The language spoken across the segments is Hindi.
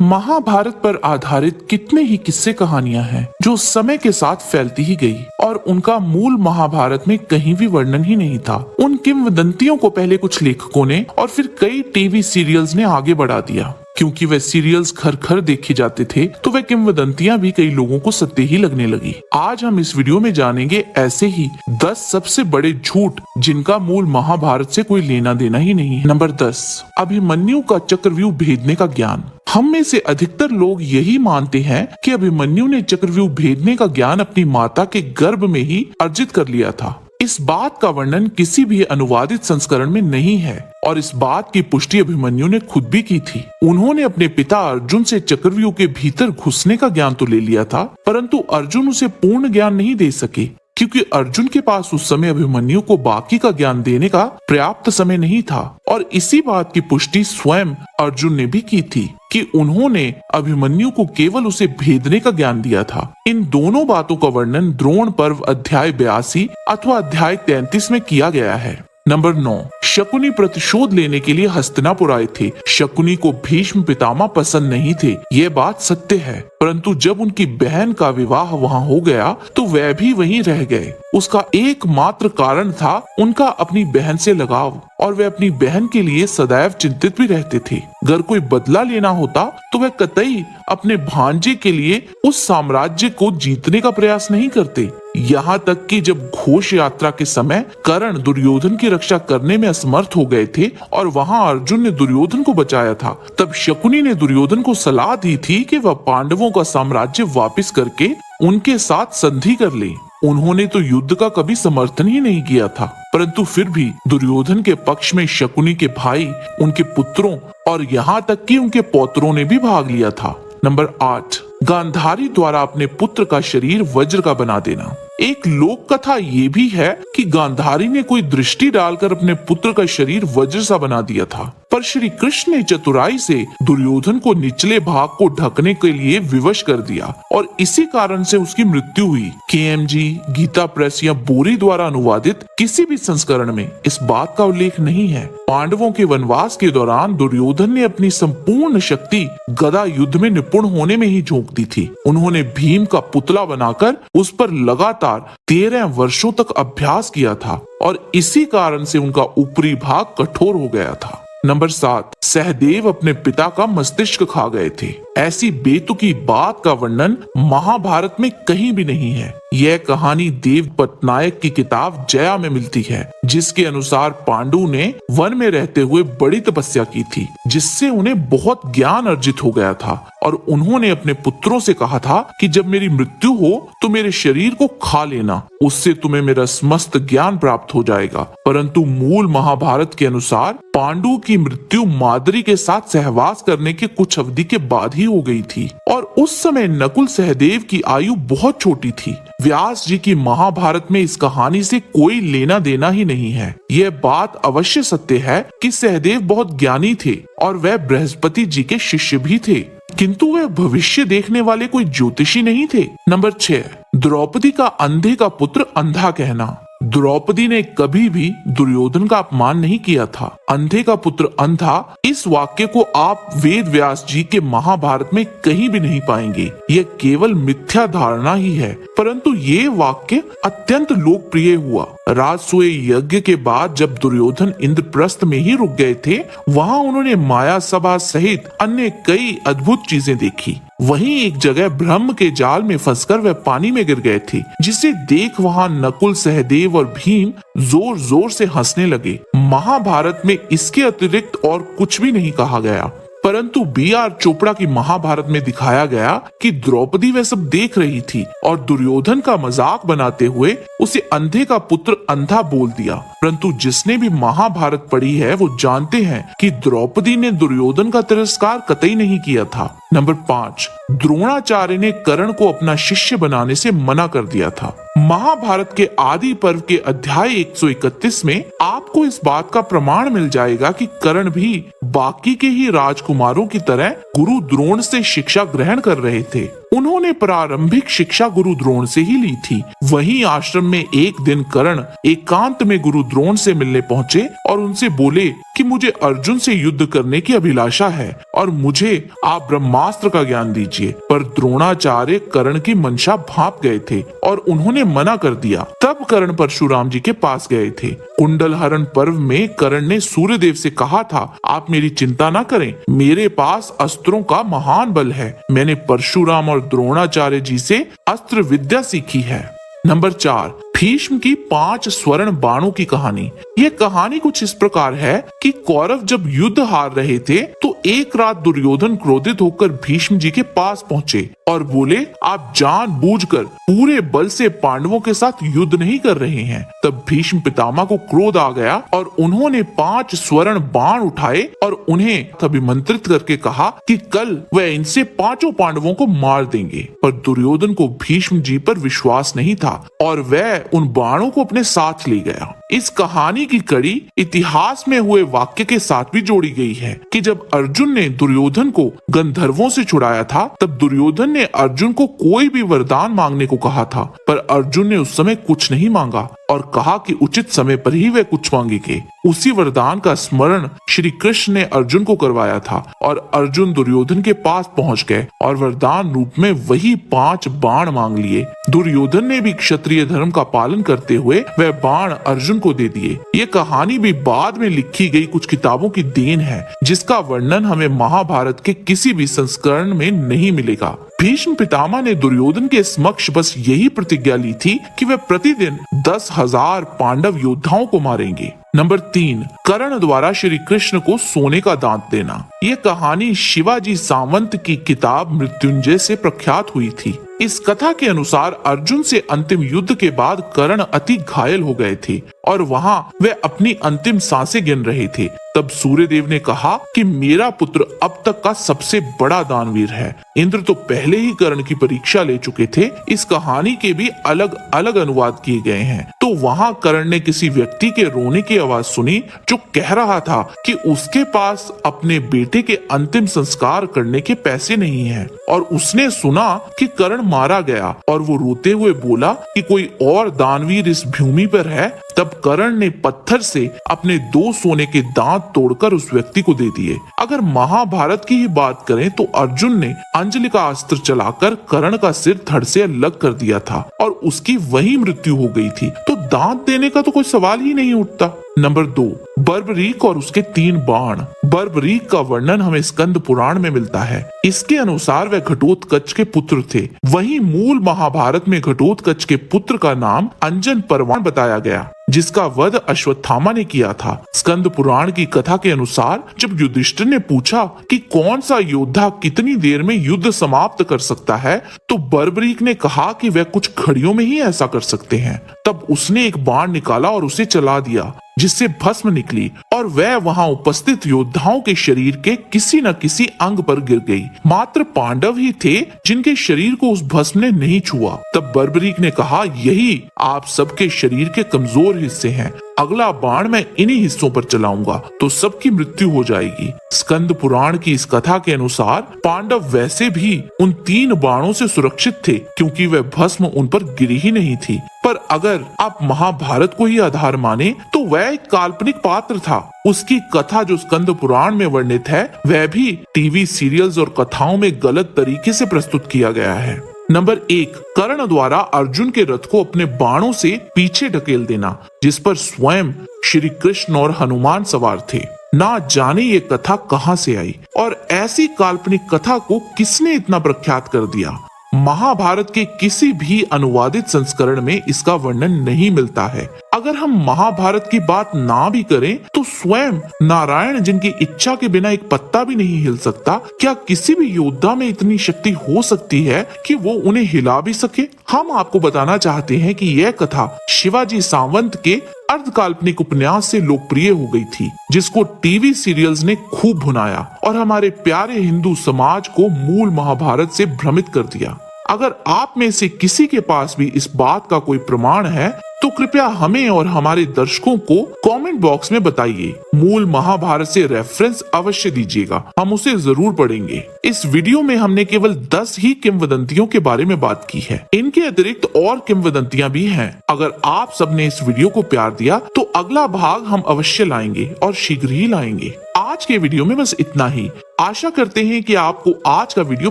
महाभारत पर आधारित कितने ही किस्से कहानियां हैं जो समय के साथ फैलती ही गई और उनका मूल महाभारत में कहीं भी वर्णन ही नहीं था। उन किंवदंतियों को पहले कुछ लेखकों ने और फिर कई टीवी सीरियल्स ने आगे बढ़ा दिया। क्योंकि वे सीरियल्स घर घर देखे जाते थे तो वे किंवदंतियां भी कई लोगों को सत्य ही लगने लगी। आज हम इस वीडियो में जानेंगे ऐसे ही 10 सबसे बड़े झूठ जिनका मूल महाभारत से कोई लेना देना ही नहीं है। नंबर 10, अभिमन्यु का चक्रव्यूह भेदने का ज्ञान। हम में से अधिकतर लोग यही मानते हैं कि अभिमन्यु ने चक्रव्यूह भेदने का ज्ञान अपनी माता के गर्भ में ही अर्जित कर लिया था। इस बात का वर्णन किसी भी अनुवादित संस्करण में नहीं है और इस बात की पुष्टि अभिमन्यु ने खुद भी की थी। उन्होंने अपने पिता अर्जुन से चक्रव्यूह के भीतर घुसने का ज्ञान तो ले लिया था, परंतु अर्जुन उसे पूर्ण ज्ञान नहीं दे सके क्योंकि अर्जुन के पास उस समय अभिमन्यु को बाकी का ज्ञान देने का पर्याप्त समय नहीं था। और इसी बात की पुष्टि स्वयं अर्जुन ने भी की थी कि उन्होंने अभिमन्यु को केवल उसे भेदने का ज्ञान दिया था। इन दोनों बातों का वर्णन द्रोण पर्व अध्याय 82 अथवा अध्याय 33 में किया गया है। नंबर 9, शकुनी प्रतिशोध लेने के लिए हस्तिनापुर आए थे। शकुनी को भीष्म पितामह पसंद नहीं थे, ये बात सत्य है, परंतु जब उनकी बहन का विवाह वहां हो गया तो वह भी वहीं रह गए। उसका एकमात्र कारण था उनका अपनी बहन से लगाव और वे अपनी बहन के लिए सदैव चिंतित भी रहते थे। अगर कोई बदला लेना होता तो वह कतई अपने भांजे के लिए उस साम्राज्य को जीतने का प्रयास नहीं करते। यहाँ तक कि जब घोष यात्रा के समय कर्ण दुर्योधन की रक्षा करने में असमर्थ हो गए थे और वहाँ अर्जुन ने दुर्योधन को बचाया था, तब शकुनी ने दुर्योधन को सलाह दी थी कि वह पांडवों का साम्राज्य वापस करके उनके साथ संधि कर ले। उन्होंने तो युद्ध का कभी समर्थन ही नहीं किया था, परंतु फिर भी दुर्योधन के पक्ष में शकुनी के भाई, उनके पुत्रों और यहाँ तक कि उनके पौत्रों ने भी भाग लिया था। नंबर 8, गांधारी द्वारा अपने पुत्र का शरीर वज्र का बना देना। एक लोक कथा ये भी है कि गांधारी ने कोई दृष्टि डालकर अपने पुत्र का शरीर वज्र सा बना दिया था, पर श्री कृष्ण ने चतुराई से दुर्योधन को निचले भाग को ढकने के लिए विवश कर दिया और इसी कारण से उसकी मृत्यु हुई। KMG, गीता प्रेस या बोरी द्वारा अनुवादित किसी भी संस्करण में इस बात का उल्लेख नहीं है। पांडवों के वनवास के दौरान दुर्योधन ने अपनी संपूर्ण शक्ति गदा युद्ध में निपुण होने में ही झोंक दी थी। उन्होंने भीम का पुतला बनाकर उस पर लगातार 13 वर्षों तक अभ्यास किया था और इसी कारण से उनका ऊपरी भाग कठोर हो गया था। नंबर 7, सहदेव अपने पिता का मस्तिष्क खा गए थे। ऐसी बेतुकी बात का वर्णन महाभारत में कहीं भी नहीं है। यह कहानी देव पटनायक की किताब जया में मिलती है, जिसके अनुसार पांडु ने वन में रहते हुए बड़ी तपस्या की थी, जिससे उन्हें बहुत ज्ञान अर्जित हो गया था और उन्होंने अपने पुत्रों से कहा था कि जब मेरी मृत्यु हो तो मेरे शरीर को खा लेना, उससे तुम्हें मेरा समस्त ज्ञान प्राप्त हो जाएगा। परंतु मूल महाभारत के अनुसार पांडु की मृत्यु माद्री के साथ सहवास करने के कुछ अवधि के बाद ही हो गई थी और उस समय नकुल सहदेव की आयु बहुत छोटी थी। व्यास जी की महाभारत में इस कहानी से कोई लेना देना ही नहीं है। यह बात अवश्य सत्य है कि सहदेव बहुत ज्ञानी थे और वह बृहस्पति जी के शिष्य भी थे, किंतु वह भविष्य देखने वाले कोई ज्योतिषी नहीं थे। नंबर 6, द्रौपदी का अंधे का पुत्र अंधा कहना। द्रौपदी ने कभी भी दुर्योधन का अपमान नहीं किया था। अंधे का पुत्र अंधा, इस वाक्य को आप वेद व्यास जी के महाभारत में कहीं भी नहीं पाएंगे। यह केवल मिथ्या धारणा ही है, परंतु ये वाक्य अत्यंत लोकप्रिय हुआ। राजसूय यज्ञ के बाद जब दुर्योधन इंद्रप्रस्थ में ही रुक गए थे, वहाँ उन्होंने माया सभा सहित अन्य कई अद्भुत चीजें देखी। वहीं एक जगह ब्रह्म के जाल में फंसकर वह पानी में गिर गए थे, जिसे देख वहाँ नकुल, सहदेव और भीम जोर जोर से हंसने लगे। महाभारत में इसके अतिरिक्त और कुछ भी नहीं कहा गया, परंतु BR चोपड़ा की महाभारत में दिखाया गया कि द्रौपदी वह सब देख रही थी और दुर्योधन का मजाक बनाते हुए उसे अंधे का पुत्र अंधा बोल दिया। परंतु जिसने भी महाभारत पढ़ी है वो जानते हैं कि द्रौपदी ने दुर्योधन का तिरस्कार कतई नहीं किया था। नंबर 5, द्रोणाचार्य ने कर्ण को अपना शिष्य बनाने से मना कर दिया था। महाभारत के आदि पर्व के अध्याय 131 में आपको इस बात का प्रमाण मिल जाएगा कि कर्ण भी बाकी के ही राजकुमारों की तरह गुरु द्रोण से शिक्षा ग्रहण कर रहे थे। उन्होंने प्रारंभिक शिक्षा गुरु द्रोण से ही ली थी। वहीं आश्रम में एक दिन कर्ण एकांत में गुरु द्रोण से मिलने पहुंचे और उनसे बोले कि मुझे अर्जुन से युद्ध करने की अभिलाषा है और मुझे आप ब्रह्मास्त्र का ज्ञान दीजिए। पर द्रोणाचार्य कर्ण की मंशा भांप गए थे और उन्होंने मना कर दिया। तब कर्ण परशुराम जी के पास गए थे। कुंडल हरण पर्व में कर्ण ने सूर्यदेव से कहा था, आप मेरी चिंता न करें, मेरे पास अस्त्रों का महान बल है। मैंने परशुराम और द्रोणाचार्य जी से अस्त्र विद्या सीखी है। नंबर 4, भीष्म की 5 स्वर्ण बाणों की कहानी। ये कहानी कुछ इस प्रकार है कि कौरव जब युद्ध हार रहे थे तो एक रात दुर्योधन क्रोधित होकर भीष्म जी के पास पहुंचे और बोले, आप जानबूझकर पूरे बल से पांडवों के साथ युद्ध नहीं कर रहे हैं। तब भीष्म पितामह को क्रोध आ गया और उन्होंने 5 स्वर्ण बाण उठाए और उन्हें अभिमंत्रित करके कहा कि कल वह इनसे 5 पांडवों को मार देंगे। पर दुर्योधन को भीष्म जी पर विश्वास नहीं था और वह उन बाणों को अपने साथ ले गया। इस कहानी की कड़ी इतिहास में हुए वाक्य के साथ भी जोड़ी गई है कि जब अर्जुन ने दुर्योधन को गंधर्वों से छुड़ाया था तब दुर्योधन ने अर्जुन को कोई भी वरदान मांगने को कहा था, पर अर्जुन ने उस समय कुछ नहीं मांगा और कहा कि उचित समय पर ही वह कुछ मांगेंगे। उसी वरदान का स्मरण श्री कृष्ण ने अर्जुन को करवाया था और अर्जुन दुर्योधन के पास पहुंच गए और वरदान रूप में वही 5 बाण मांग लिए। दुर्योधन ने भी क्षत्रिय धर्म का पालन करते हुए वह बाण अर्जुन को दे दिए। ये कहानी भी बाद में लिखी गई कुछ किताबों की देन है, जिसका वर्णन हमें महाभारत के किसी भी संस्करण में नहीं मिलेगा। भीष्म पितामह ने दुर्योधन के समक्ष बस यही प्रतिज्ञा ली थी कि वे प्रतिदिन 10,000 पांडव योद्धाओं को मारेंगे। नंबर 3, कर्ण द्वारा श्री कृष्ण को सोने का दांत देना। ये कहानी शिवाजी सावंत की किताब मृत्युंजय से प्रख्यात हुई थी। इस कथा के अनुसार अर्जुन से अंतिम युद्ध के बाद कर्ण अति घायल हो गए थे और वहां वे अपनी अंतिम सांसें गिन रहे थे। तब सूर्यदेव ने कहा कि मेरा पुत्र अब तक का सबसे बड़ा दानवीर है। इंद्र तो पहले ही कर्ण की परीक्षा ले चुके थे। इस कहानी के भी अलग अलग अनुवाद किए गए हैं। तो वहां कर्ण ने किसी व्यक्ति के रोने की आवाज सुनी जो कह रहा था कि उसके पास अपने बेटे के अंतिम संस्कार करने के पैसे नहीं हैं और उसने सुना कि कर्ण मारा गया और वो रोते हुए बोला कि कोई और दानवीर इस भूमि पर है। तब कर्ण ने पत्थर से अपने 2 सोने के दांत तोड़कर उस व्यक्ति को दे दिए। अगर महाभारत की ही बात करें तो अर्जुन ने अंजलि का अस्त्र चलाकर कर्ण का सिर धड़ से अलग कर दिया था और उसकी वही मृत्यु हो गई थी। तो दांत देने का तो कोई सवाल ही नहीं उठता। नंबर 2, बर्बरीक और उसके 3 बाण। बर्बरीक का वर्णन हमें स्कंद पुराण में मिलता है। इसके अनुसार वह घटोत्कच के पुत्र थे। वहीं मूल महाभारत में घटोत्कच के पुत्र का नाम अंजन परवान बताया गया, जिसका वध अश्वत्थामा ने किया था। स्कंद पुराण की कथा के अनुसार जब युधिष्ठिर ने पूछा कि कौन सा योद्धा कितनी देर में युद्ध समाप्त कर सकता है, तो बर्बरीक ने कहा कि वह कुछ घड़ियों में ही ऐसा कर सकते हैं। तब उसने एक बाण निकाला और उसे चला दिया, जिससे भस्म निकली और वह वहां उपस्थित योद्धाओं के शरीर के किसी न किसी अंग पर गिर गई। मात्र पांडव ही थे जिनके शरीर को उस भस्म ने नहीं छुआ। तब बर्बरीक ने कहा, यही आप सबके शरीर के कमजोर हिस्से हैं। अगला बाण मैं इन्हीं हिस्सों पर चलाऊंगा तो सबकी मृत्यु हो जाएगी। स्कंद पुराण की इस कथा के अनुसार पांडव वैसे भी उन 3 बाणों से सुरक्षित थे क्योंकि वह भस्म उन पर गिरी ही नहीं थी। पर अगर आप महाभारत को ही आधार माने तो वह एक काल्पनिक पात्र था। उसकी कथा जो स्कंद पुराण में वर्णित है वह भी टीवी सीरियल्स और कथाओं में गलत तरीके से प्रस्तुत किया गया है। नंबर 1, कर्ण द्वारा अर्जुन के रथ को अपने बाणों से पीछे ढकेल देना, जिस पर स्वयं श्री कृष्ण और हनुमान सवार थे। ना जाने ये कथा कहां से आई और ऐसी काल्पनिक कथा को किसने इतना प्रख्यात कर दिया। महाभारत के किसी भी अनुवादित संस्करण में इसका वर्णन नहीं मिलता है। अगर हम महाभारत की बात ना भी करें तो स्वयं नारायण, जिनकी इच्छा के बिना एक पत्ता भी नहीं हिल सकता, क्या किसी भी योद्धा में इतनी शक्ति हो सकती है कि वो उन्हें हिला भी सके? हम आपको बताना चाहते हैं कि यह कथा शिवाजी सावंत के अर्ध काल्पनिक उपन्यास से लोकप्रिय हो गई थी, जिसको टीवी सीरियल्स ने खूब भुनाया और हमारे प्यारे हिंदू समाज को मूल महाभारत से भ्रमित कर दिया। अगर आप में से किसी के पास भी इस बात का कोई प्रमाण है तो कृपया हमें और हमारे दर्शकों को कमेंट बॉक्स में बताइए। मूल महाभारत से रेफरेंस अवश्य दीजिएगा, हम उसे जरूर पढ़ेंगे। इस वीडियो में हमने केवल 10 ही किंवदंतियों के बारे में बात की है। इनके अतिरिक्त और किंवदंतियां भी हैं। अगर आप सबने इस वीडियो को प्यार दिया तो अगला भाग हम अवश्य लाएंगे और शीघ्र ही लाएंगे। आज के वीडियो में बस इतना ही। आशा करते हैं कि आपको आज का वीडियो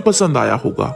पसंद आया होगा।